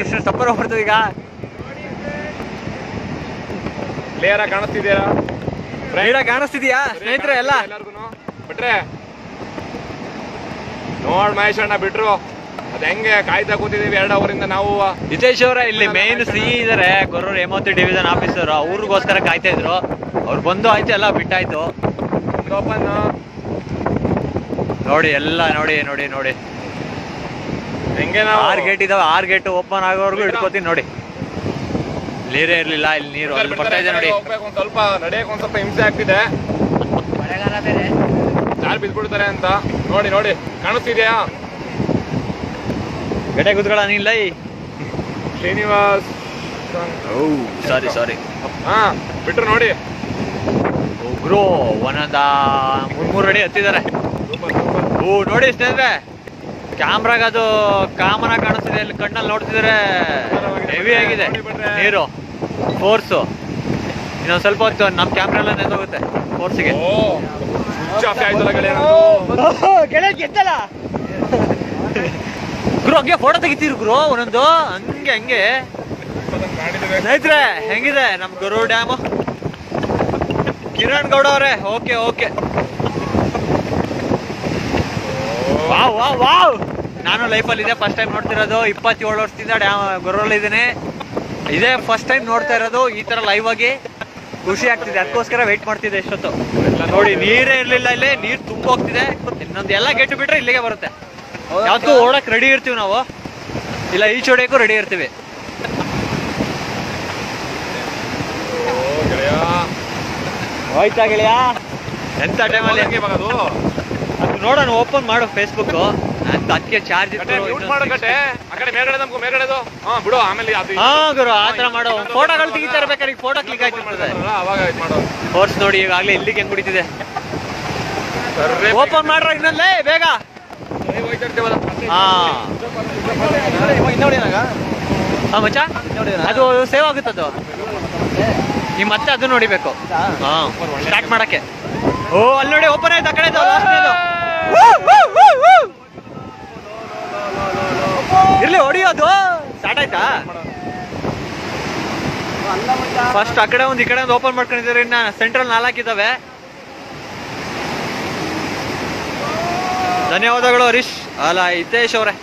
ಇಷ್ಟು ಸಪ್ಪರ್ ಹೋಗ್ಬಿಡ್ತದೆ ಈಗ. ಕ್ಲಿಯರ್ ಆಗಿ ಕಾಣಿಸ್ತಿದ್ದೀರಾ? ಕಾಣಿಸ್ತಿದ್ಯಾ ಸ್ನೇಹಿತರೆ ಎಲ್ಲ? ಬಿಟ್ರೆ ನೋಡ್ ಮಹೇಶ್ ಅಣ್ಣ ಬಿಟ್ರು. ಅದ್ ಹೆಂಗೆ ಕಾಯ್ತಾ ಕೂತಿದೀವಿ 2 ಅವರಿಂದ ನಾವು. ಹಿತೇಶ್ ಅವರ ಇಲ್ಲಿ ಮೇನ್ ಸಿ ಇದಾರೆ ಗೊರೂರು ಹೇಮಾವತಿ ಡಿವಿಷನ್ ಆಫೀಸರ್, ಅವ್ರಿಗೋಸ್ಕರ ಕಾಯ್ತಾ ಇದ್ರು. ಅವ್ರು ಬಂದು ಆಯ್ತು, ಎಲ್ಲ ಬಿಟ್ಟಾಯ್ತು. ಓಪನ್ ನೋಡಿ ಎಲ್ಲ ನೋಡಿ ನೋಡಿ ನೋಡಿ ಹೆಂಗೆ ನಾವು 6 ಗೇಟ್ ಇದಾವೆ. 6 ಗೇಟ್ ಓಪನ್ ಆಗೋವರೆಗೂ ಹಿಡ್ಕೋತೀನಿ ನೋಡಿ. ನೀರೇ ಇರ್ಲಿಲ್ಲ, ಇಲ್ಲಿ ನೀರು ಅಲ್ಲಿ ಬರ್ತಾ ಇದೆ ನೋಡಿ. ಹೋಗ್ಬೇಕು, ಒಂದ್ ಸ್ವಲ್ಪ ನಡೆಯಕ್ಕೆ ಒಂದ್ ಸ್ವಲ್ಪ ಹಿಂಸೆ ಆಗ್ತಿದೆ, ಮಳೆಗಾಲ ಬೇರೆ, ಜಾರ್ ಬಿದ್ಬಿಡ್ತಾರೆ ಅಂತ. ನೋಡಿ ನೋಡಿ ಕಾಣಿಸ್ತಿದ್ಯಾ? ಗಡೆ ಕೂತ್ಕೊಳ್ಳ ನೀಲ್ಲ. ಶ್ರೀನಿವಾಸ್ ಸಾರಿ ಹಾ ಬಿಟ್ರು ನೋಡಿ. ಒಬ್ರು ಒಂದೊಂದ 3 ಅಡಿ ಹತ್ತಿದ್ದಾರೆ. ನೋಡಿ ಸ್ನೇಹಿತರೆ, ಕ್ಯಾಮ್ರಾಗ ಅದು ಕಾಮನ ಕಾಣಿಸ್ತಿದೆ, ಇಲ್ಲಿ ಕಣ್ಣಲ್ಲಿ ನೋಡ್ತಿದ್ರೆ ಹೆವಿ ಆಗಿದೆ ನೀರು ಫೋರ್ಸು. ಇನ್ನೊಂದು ಸ್ವಲ್ಪ ಹೊತ್ತು ನಮ್ಮ ಕ್ಯಾಮ್ರಾ ಎಲ್ಲ ನೆನೋಗುತ್ತೆ ಫೋರ್ಸಿಗೆ. ಗೆದ್ದಲ್ಲ ಗುರು, ಹಂಗೆ ಫೋಟೋ ತೆಗಿತೀರಿ ಗುರು ಒಂದೊಂದು, ಹಂಗೆ ಸ್ನೇಹಿತರೆ. ಹೆಂಗಿದೆ ನಮ್ ಗುರು ಡ್ಯಾಮು? ಕಿರಣ್ ಗೌಡ ಅವ್ರೆ, ಓಕೆ. ವಾವ್ ನಾನು ಲೈಫಲ್ಲಿ ಇದೆ ಫಸ್ಟ್ ಟೈಮ್ ನೋಡ್ತಿರೋದು. 27 ವರ್ಷದಿಂದ ಡ್ಯಾಮ್ ಗೊರೂರಲ್ಲಿ ಇದ್ದೀನಿ. ಇದೇ ಫಸ್ಟ್ ಟೈಮ್ ನೋಡ್ತಾ ಇರೋದು ಈ ತರ ಲೈವ್ ಆಗಿ. ಖುಷಿ ಆಗ್ತಿದೆ, ಅದಕ್ಕೋಸ್ಕರ ವೆಯ್ಟ್ ಮಾಡ್ತಿದ್ದೆ ಇಷ್ಟೊತ್ತು. ನೋಡಿ ನೀರೇ ಇರ್ಲಿಲ್ಲ, ಇಲ್ಲಿ ನೀರು ತುಂಬ ಹೋಗ್ತಿದೆ. ಇನ್ನೊಂದು ಎಲ್ಲ ಗೇಟ್ ಬಿಟ್ರೆ ಇಲ್ಲಿಗೆ ಬರುತ್ತೆ. ಯಾವತ್ತೂ ಓಡಕ್ ರೆಡಿ ಇರ್ತೀವಿ ನಾವು, ಇಲ್ಲ ಈಚ್ ಹೊಡೆಯಕ್ಕೂ ರೆಡಿ ಇರ್ತೀವಿ. ಹೋಯ್ತಾ ಗೆಳೆಯ? ಎಂತ ಟೈಮಲ್ಲಿ ಹಂಗೆ ಬರೋದು? ಅದು ನೋಡೋಣ, ಓಪನ್ ಮಾಡು ಫೇಸ್ಬುಕ್. ನಂದು ಅದಕ್ಕೆ ಚಾರ್ಜ್ ಇತ್ತು. ಬಿಡು ಆಮೇಲೆ. ಹಾ ಗುರು, ಆ ತರ ಮಾಡೋ. ಫೋಟೋಗಳು ತೆಗಿತಾ ಇರ್ಬೇಕಾದ್ರೆ ಫೋಟೋ ಕ್ಲಿಕ್ ಆಯ್ತು ಫೋರ್ಸ್ ನೋಡಿ. ಈಗಾಗಲೇ ಇಲ್ಲಿಗೆ ಹೆಂಗ್ ಕುಡಿತಿದೆ. ಓಪನ್ ಮಾಡ್ರ ಇನ್ನೊಂದೇ ಬೇಗ. ಹಾ ಮಚ್ಚ, ಅದು ಸೇವ್ ಆಗುತ್ತದು. ನೀವು ಮತ್ತೆ ಅದು ನೋಡಿಬೇಕು. ಹಾ ಸ್ಟಾರ್ಟ್ ಮಾಡಕ್ಕೆ. ಅಲ್ಲಿ ನೋಡಿ ಓಪನ್ ಆಯ್ತು ಆ ಕಡೆ. ಇರ್ಲಿ ಹೊಡಿಯೋದು. ಸ್ಟಾರ್ಟ್ ಆಯ್ತಾ? ಫಸ್ಟ್ ಆ ಕಡೆ ಒಂದು ಈ ಕಡೆ ಒಂದು ಓಪನ್ ಮಾಡ್ಕೊಂಡಿದ್ದಾರೆ. ಇನ್ನ ಸೆಂಟ್ರಲ್ 4 ಇದಾವೆ. ಧನ್ಯವಾದಗಳು ಹರೀಶ್, ಅಲ್ಲ ಹಿತೇಶ್ ಅವರೇ.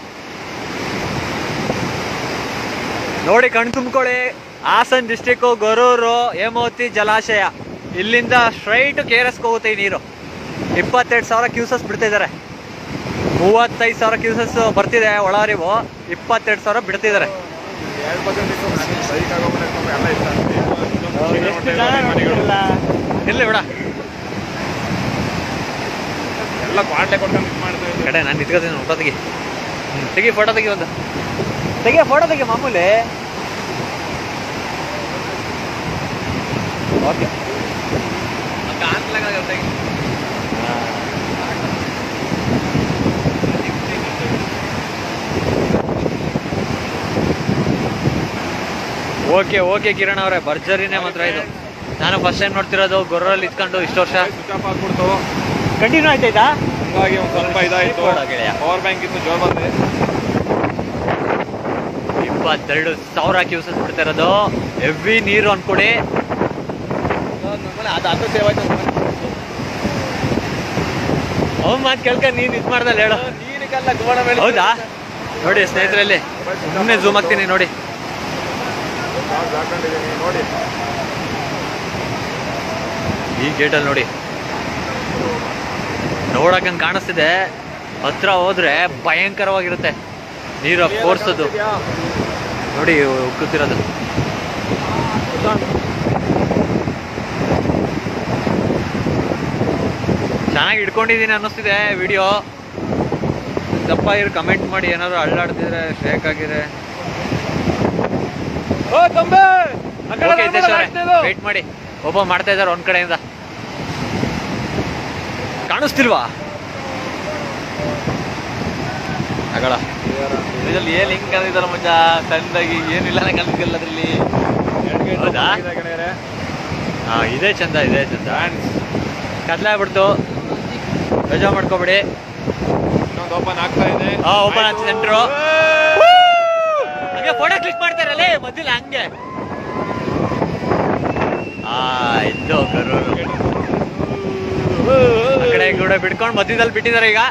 ನೋಡಿ ಕಣ್ ತುಂಬ್ಕೊಳ್ಳಿ. ಹಾಸನ್ ಡಿಸ್ಟಿಕ್ಕು ಗೊರೂರು ಹೇಮಾವತಿ ಜಲಾಶಯ, ಇಲ್ಲಿಂದ ಸ್ಟ್ರೈಟ್ KRS ಹೋಗುತ್ತೆ ಈ ನೀರು. 22,000 ಕ್ಯೂಸಸ್ ಬಿಡ್ತಾ ಇದ್ದಾರೆ. 35,000 ಕ್ಯೂಸಸ್ ಬರ್ತಿದೆ ಒಳಹರಿವು, 22,000 ಬಿಡ್ತಿದ್ದಾರೆ. ಇರ್ಲಿ ಬಿಡ ಕಡೆ. ನಾನು ನಿಂತ್ಕೋತೀನಿ, ಫೋಟೋ ತೆಗಿ ಫೋಟೋ ತೆಗಿ ಒಂದು ಫೋಟೋ ತೆಗಿ ಮಾಮೂಲಿ. ಓಕೆ ಓಕೆ ಕಿರಣ್ ಅವರೇ, ಭರ್ಜರಿನೇ ಮಾತ್ರ ಇದು. ನಾನು ಫಸ್ಟ್ ಟೈಮ್ ನೋಡ್ತಿರೋದು ಗೊರೂರಲ್ಲಿ ಇದ್ಕೊಂಡು ಇಷ್ಟು ವರ್ಷ. ಕಂಟಿನ್ಯೂ ಆಯ್ತಾಯ್ತಾ? ಹಂಗಾಗಿ ಒಂದು ಸ್ವಲ್ಪ ಇದಾಯ್ತು. ಪವರ್ ಬ್ಯಾಂಕ್ ಇತ್ತು ಜೋರ್ ಬಂದೆ. 22,000 ಕ್ಯೂಸಸ್ ಬಿಡ್ತಾ ಇರೋದು. ಹೆವಿ ನೀರು ಅನ್ಕೊಡಿ. ಅದು ಸೇವ್ ಆಯ್ತು. ಅವ್ನು ಮಾತು ಕೇಳ್ಕ ನೀನು ಇದು ಮಾಡ್ದಲ್ಲ ಹೇಳು. ಹೌದಾ? ನೋಡಿ ಸ್ನೇಹಿತರಲ್ಲಿ ಸುಮ್ಮನೆ ಝೂಮ್ ಆಗ್ತೀನಿ ನೋಡಿ. ಈ ಗೇಟಲ್ಲಿ ನೋಡಿ, ನೋಡಕ್ಕಂಗೆ ಕಾಣಿಸ್ತಿದೆ. ಹತ್ರ ಹೋದ್ರೆ ಭಯಂಕರವಾಗಿರುತ್ತೆ ನೀರು ಫೋರ್ಸದು. ನೋಡಿ ಉಕ್ಕುತ್ತಿರೋದು. ಚೆನ್ನಾಗಿ ಇಟ್ಕೊಂಡಿದ್ದೀನಿ ಅನ್ನಿಸ್ತಿದೆ ವಿಡಿಯೋ. ತಪ್ಪ ಇರು ಕಮೆಂಟ್ ಮಾಡಿ, ಏನಾದ್ರು ಅಳ್ಳಾಡ್ತಿದ್ರೆ ಶೇಕ್ ಆಗಿದೆ. ವೇಟ್ ಮಾಡಿ, ಓಪನ್ ಮಾಡ್ತಾ ಇದ್ದಾರೆ ಒಂದ್ ಕಡೆಯಿಂದ. ಕಾಣಿಸ್ತಿಲ್ವಾ ಅಗಳ? ಇದ್ರಲ್ಲಿ ಏನ್ ಹಿಂಗ್ ಕಲಿದಾರ ಮಜಾ ಸಣ್ಣದಾಗಿ, ಏನಿಲ್ಲ ಕಲಿತಿಲ್ಲ ಅದ್ರಲ್ಲಿ. ಹಾ ಇದೇ ಚಂದ, ಇದೇ ಚಂದ. ಕತ್ಲಾಗ್ಬಿಡ್ತು, ಬೇಜಾರ್ ಮಾಡ್ಕೋಬೇಡಿ. ಓಪನ್ ಆಗ್ತಾ ಇದೆ. ಓಪನ್ ಆಗ್ತಿದೆ ಸೆಂಟ್ರು. ಹಂಗೆ ಫೋಟೋ ಕ್ಲಿಕ್ ಮಾಡ್ತಾರಲ್ಲೇ ಮೊದಲು ಹಂಗೆ. ಇದ್ದು ಕರೂರು ಆ ಕಡೆ ಕೂಡ ಬಿಡ್ಕೊಂಡು ಮಧ್ಯದಲ್ಲಿ ಬಿಟ್ಟಿದ್ದಾರೆ. ಈಗ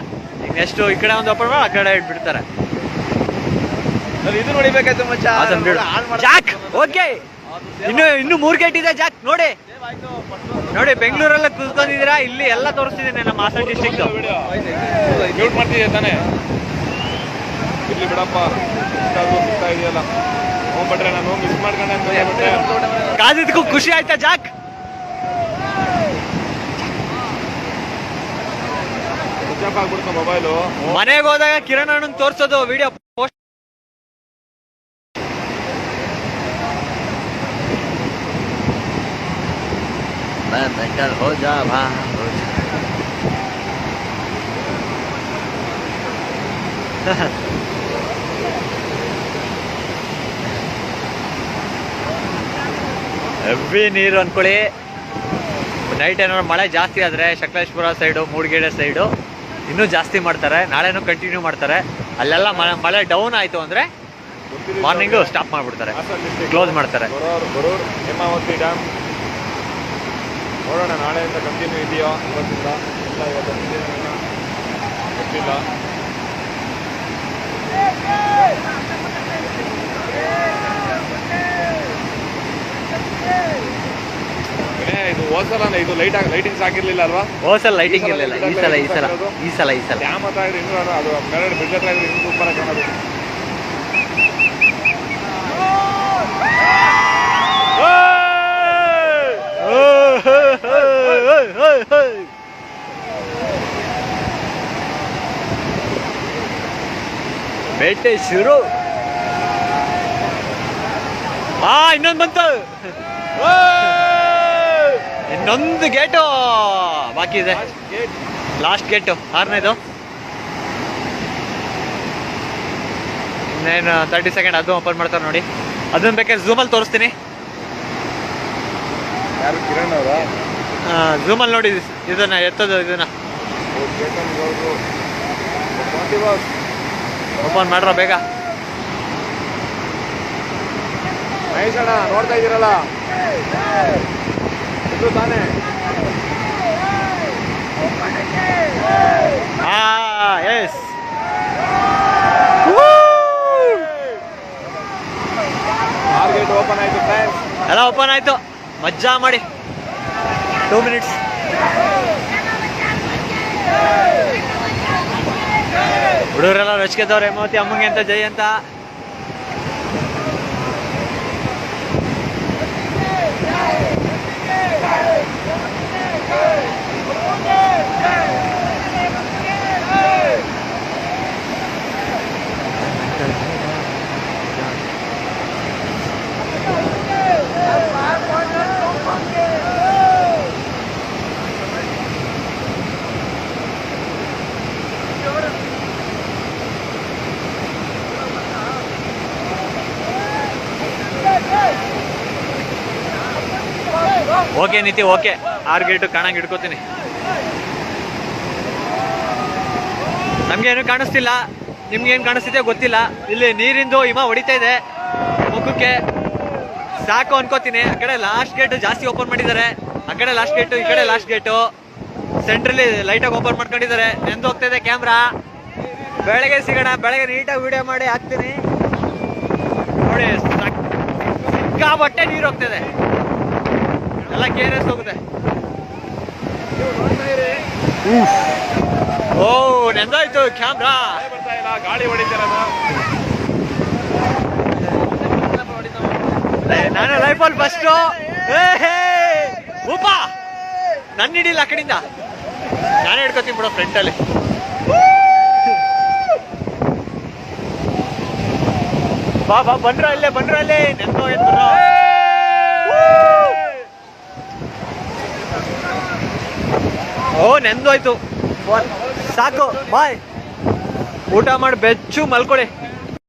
ನೆಕ್ಸ್ಟ್ ಈ ಕಡೆ ಒಂದು ಓಪನ್ ಮಾಡಿ ಆ ಕಡೆ ಬಿಡ್ತಾರೆ. ಇದು ನೋಡಿಬೇಕಾಯ್ತು ಮಚ್ಚ. ಜಾಕ್ ಓಕೆ, ಇನ್ನು 3 ಗೇಟ್ ಇದೆ ಜಾಕ್. ನೋಡಿ ನೋಡಿ, ಬೆಂಗಳೂರೆಲ್ಲ ಕುತ್ಕೊಂಡಿದ್ದೀರಾ, ಇಲ್ಲಿ ಎಲ್ಲ ತೋರಿಸ್ತಿದ್ದೇನೆ ನಮ್ಮ ಹಾಸನ ಡಿಸ್ಟ್ರಿಕ್ಟ್. ಮ್ಯೂಟ್ ಮಾಡ್ತಿದ್ದೆ ತಾನೇ, ಇಲ್ಲಿ ಬಿಡಪ್ಪ. ಸಿಗ್ತಾ ಇದೆಯಲ್ಲ ಹೋಗ್ಬಿಟ್ರೆ ನಾನು ಮಿಸ್ ಮಾಡ್ಕೊಂಡೆ. ಕಾದಿದ್ದಕ್ಕೂ ಖುಷಿ ಆಯ್ತಾ ಜಾಕ್? ಸ್ವಿಚ್ ಆಫ್ ಆಗ್ಬಿಡ್ತು ಮೊಬೈಲು. ಮನೆಗೆ ಹೋದಾಗ ಕಿರಣ್ ಅಣ್ಣನ್ ತೋರ್ಸೋದು ವಿಡಿಯೋ ಪೋಸ್ಟ್. ಹೆವಿ ನೀರು ಅನ್ಕೊಳ್ಳಿ. ನೈಟ್ ಏನಾದ್ರು ಮಳೆ ಜಾಸ್ತಿ ಆದರೆ ಸಕಲೇಶ್ಪುರ ಸೈಡು, ಮೂಡಿಗೆರೆ ಸೈಡು ಇನ್ನೂ ಜಾಸ್ತಿ ಮಾಡ್ತಾರೆ. ನಾಳೆನೂ ಕಂಟಿನ್ಯೂ ಮಾಡ್ತಾರೆ. ಅಲ್ಲೆಲ್ಲ ಮಳೆ ಡೌನ್ ಆಯಿತು ಅಂದರೆ ಮಾರ್ನಿಂಗು ಸ್ಟಾಪ್ ಮಾಡಿಬಿಡ್ತಾರೆ, ಕ್ಲೋಸ್ ಮಾಡ್ತಾರೆ. ಗೊರೂರ್ ಹೇಮಾವತಿ ಡ್ಯಾಮ್ ನೋಡೋಣ ನಾಳೆಯಿಂದ ಕಂಟಿನ್ಯೂ ಇದೆಯೋ ಇವತ್ತಿಂದ ಇಲ್ಲ. ಇವತ್ತು ಗೊತ್ತಿಲ್ಲ. ಇದು ಹೋದ್ಸಲ ಇದು ಲೈಟಿಂಗ್ಸ್ ಆಗಿರ್ಲಿಲ್ಲ ಅಲ್ವಾ? ಹೋದ್ಸಲ ಲೈಟಿಂಗ್ ಇರಲಿಲ್ಲ, ಈ ಸಲ ಡ್ಯಾಮ್ ಹತ್ರ ಇದ್ರೆ ಇನ್ನೂ ಅದು ಕೆಳಗಡೆ ಬ್ರಿಡ್ಜ್ ಹತ್ರ ಇದ್ರೆ ಇನ್ನೂ ಸೂಪರ್ ಆಗಿ ಕಾಣೋದು. ಬೇಟೆ ಶುರು. ಇನ್ನೊಂದು ಬಂತು, ಇನ್ನೊಂದು ಗೇಟು ಬಾಕಿ ಇದೆ. ಲಾಸ್ಟ್ ಗೇಟು 6ನೇದು. ಇನ್ನೇನು 30 ಸೆಕೆಂಡ್ ಅದು ಓಪನ್ ಮಾಡ್ತಾರೆ ನೋಡಿ. ಅದನ್ನ ಬೇಕಾದ್ರೆ ಝೂಮಲ್ಲಿ ತೋರಿಸ್ತೀನಿ. ಯಾರು ಕಿರಣ್ ಅವರಾ? ಝೂಮಲ್ಲಿ ನೋಡಿ ಇದನ್ನ ಎತ್ತದು. ಇದನ್ನ ಓಪನ್ ಮಾಡ್ರ ಬೇಗ. ಮಹೇಶ್ ಅಣ್ಣ ನೋಡ್ತಾ ಇದ್ದೀರಲ್ಲ ಇದು ತಾನೇ? ಎಸ್, ಗೇಟ್ ಓಪನ್ ಆಯ್ತು ಫ್ರೆಂಡ್ಸ್. ಎಲ್ಲ ಓಪನ್ ಆಯ್ತು. ಮಜ್ಜಾ ಮಾಡಿ 2 ಮಿನಿಟ್ಸ್. ಹುಡುಗರೆಲ್ಲ ರಚಿಕೆದವ್ರು ಹೇಮಾವತಿ ಅಮ್ಮಂಗೆ ಅಂತ ಜೈ ಅಂತ. ಓಕೆ ನೀತಿ, ಓಕೆ. 6 ಗೇಟು ಕಾಣಂಗೆ ಹಿಡ್ಕೋತೀನಿ. ನಮ್ಗೇನು ಕಾಣಿಸ್ತಿಲ್ಲ, ನಿಮ್ಗೇನು ಕಾಣಿಸ್ತಿದೆ ಗೊತ್ತಿಲ್ಲ. ಇಲ್ಲಿ ನೀರಿಂದು ಹಿಮ ಹೊಡಿತಾ ಇದೆ ಮುಖಕ್ಕೆ, ಸಾಕು ಅನ್ಕೋತೀನಿ. ಆ ಕಡೆ ಲಾಸ್ಟ್ ಗೇಟು ಜಾಸ್ತಿ ಓಪನ್ ಮಾಡಿದ್ದಾರೆ. ಆ ಕಡೆ ಲಾಸ್ಟ್ ಗೇಟು, ಈ ಕಡೆ ಲಾಸ್ಟ್ ಗೇಟು. ಸೆಂಟ್ರಲ್ಲಿ ಲೈಟಾಗಿ ಓಪನ್ ಮಾಡ್ಕೊಂಡಿದ್ದಾರೆ. ನೆಂದು ಹೋಗ್ತಾ ಇದೆ ಕ್ಯಾಮ್ರಾ. ಬೆಳಗ್ಗೆ ಸಿಗೋಣ, ಬೆಳಗ್ಗೆ ನೀಟಾಗಿ ವಿಡಿಯೋ ಮಾಡಿ ಹಾಕ್ತೀನಿ ನೋಡಿ. ಸಿಕ್ಕಾಬಟ್ಟೆ ನೀರು ಹೋಗ್ತಿದೆ, ಎಲ್ಲ KRS ಹೋಗುತ್ತೆ. ಓ ನೆಂದಾಯ್ತು ಕ್ಯಾಮ್ರಾ. ಬರ್ತಾ ಇಲ್ಲ, ಗಾಳಿ ಹೊಡಿತಿರೋದು. ನಾನು ಲೈಫಲ್ಲಿ ಫಸ್ಟು. ಉಪ ನನ್ನ ಹಿಡಿಲ್ಲ ಆ ಕಡೆಯಿಂದ, ನಾನೇ ಹಿಡ್ಕೊತೀನಿ ಬಿಡೋ ಫ್ರಂಟಲ್ಲಿ. ಬಾ ಬಂದ್ರ ಅಲ್ಲೇ ನೆಂದೋ ಎತ್ತರ. ಓ ನೆಂದೋಯ್ತು, ಸಾಕು ಬಾಯ್. ಊಟ ಮಾಡಿ ಬೆಚ್ಚು ಮಲ್ಕೊಳ್ಳಿ.